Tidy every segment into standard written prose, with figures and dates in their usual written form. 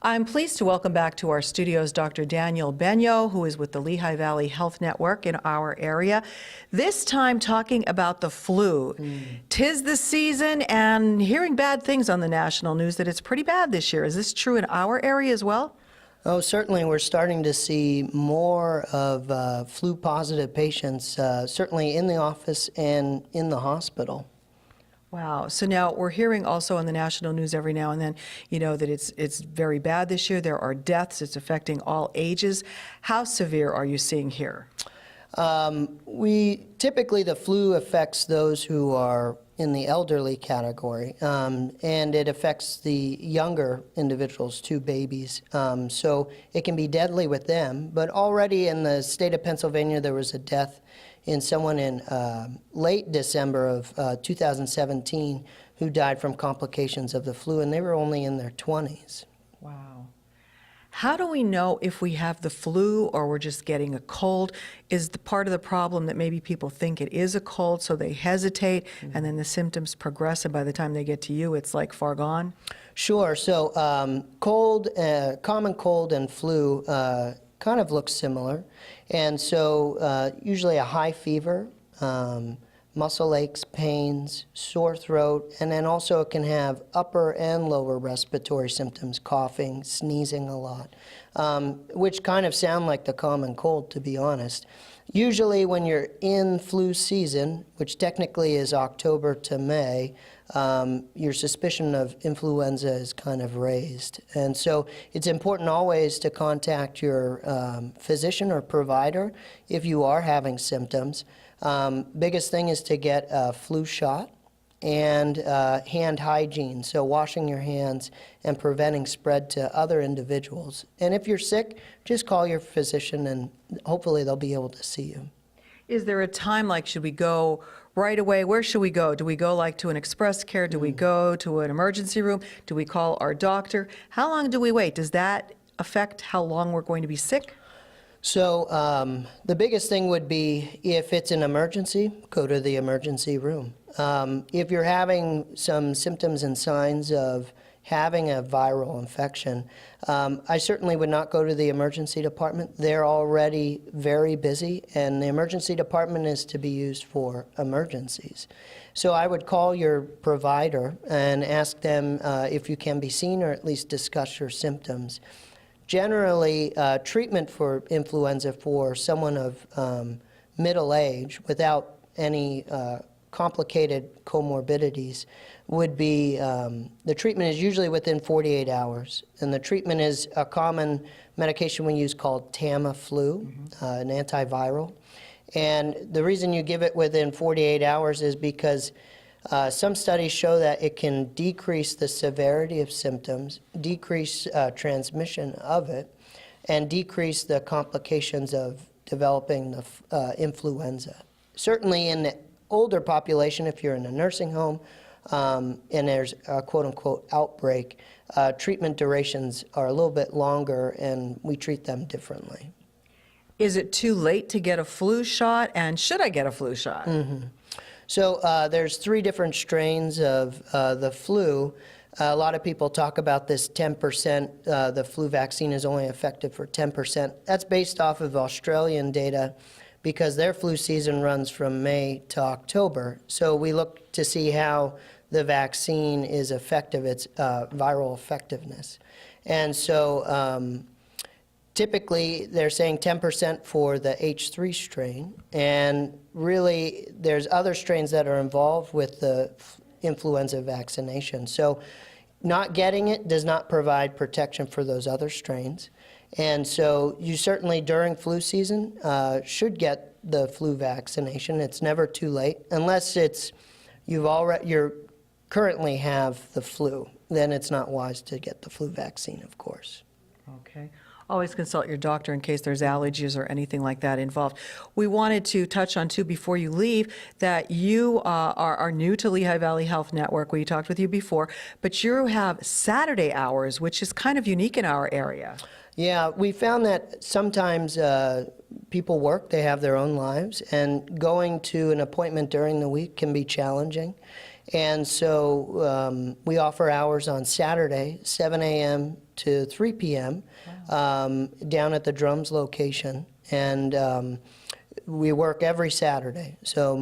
I'm pleased to welcome back to our studios Dr. Daniel Benyo, who is with the Lehigh Valley Health Network in our area, this time talking about the flu. Tis the season, and hearing bad things on the national news that it's pretty bad this year. Is this true in our area as well? Oh, certainly. We're starting to see more of flu-positive patients, certainly in the office and in the hospital. Wow. So now we're hearing also on the national news every now and then, that it's very bad this year. There are deaths. It's affecting all ages. How severe are you seeing here? Typically the flu affects those who are in the elderly category, and it affects the younger individuals, too, babies. So it can be deadly with them. But already in the state of Pennsylvania, there was a death in someone in late December of 2017 who died from complications of the flu, and they were only in their 20s. Wow. How do we know if we have the flu or we're just getting a cold? Is the part of the problem that maybe people think it is a cold, so they hesitate, and then the symptoms progress, and by the time they get to you, it's like far gone? Sure. So common cold and flu kind of looks similar. And so usually a high fever, muscle aches, pains, sore throat, and then also it can have upper and lower respiratory symptoms, coughing, sneezing a lot, which kind of sound like the common cold, to be honest. Usually when you're in flu season, which technically is October to May, your suspicion of influenza is kind of raised. And so it's important always to contact your physician or provider if you are having symptoms. Biggest thing is to get a flu shot and hand hygiene, so washing your hands and preventing spread to other individuals. And if you're sick, just call your physician and hopefully they'll be able to see you. Is there a time, like, should we go right away? Where should we go? Do we go like to an express care? Do we go to an emergency room? Do we call our doctor? How long do we wait? Does that affect how long we're going to be sick? So the biggest thing would be if it's an emergency, go to the emergency room. If you're having some symptoms and signs of having a viral infection, I certainly would not go to the emergency department. They're already very busy, and the emergency department is to be used for emergencies. So I would call your provider and ask them if you can be seen or at least discuss your symptoms. Generally, treatment for influenza for someone of middle age without any complicated comorbidities would be, the treatment is usually within 48 hours. And the treatment is a common medication we use called Tamiflu, an antiviral. And the reason you give it within 48 hours is because some studies show that it can decrease the severity of symptoms, decrease transmission of it, and decrease the complications of developing the influenza. Certainly in the older population, if you're in a nursing home and there's a quote-unquote outbreak, treatment durations are a little bit longer and we treat them differently. Is it too late to get a flu shot, and should I get a flu shot? So there's 3 different strains of the flu. A lot of people talk about this 10%, the flu vaccine is only effective for 10%. That's based off of Australian data because their flu season runs from May to October. So we look to see how the vaccine is effective, its viral effectiveness. And so typically, they're saying 10% for the H3 strain, and really there's other strains that are involved with the influenza vaccination. So not getting it does not provide protection for those other strains. And so you certainly during flu season should get the flu vaccination. It's never too late, unless it's you're currently have the flu. Then it's not wise to get the flu vaccine, of course. Okay. Always consult your doctor in case there's allergies or anything like that involved. We wanted to touch on, too, before you leave, that you are new to Lehigh Valley Health Network. We talked with you before, but you have Saturday hours, which is kind of unique in our area. Yeah, we found that sometimes people work, they have their own lives, and going to an appointment during the week can be challenging. And so we offer hours on Saturday, 7 a.m. to 3 p.m. Down at the Drums location. And we work every Saturday. So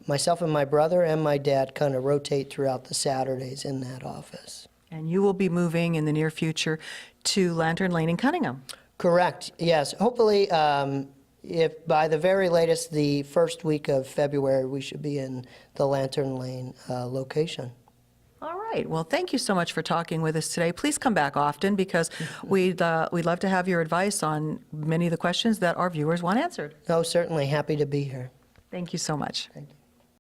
myself and my brother and my dad kind of rotate throughout the Saturdays in that office. And you will be moving in the near future to Lantern Lane in Cunningham. Correct, yes. Hopefully, if by the very latest, the first week of February, we should be in the Lantern Lane location. All right. Well, thank you so much for talking with us today. Please come back often because we'd love to have your advice on many of the questions that our viewers want answered. Oh, certainly happy to be here. Thank you so much. Thank you.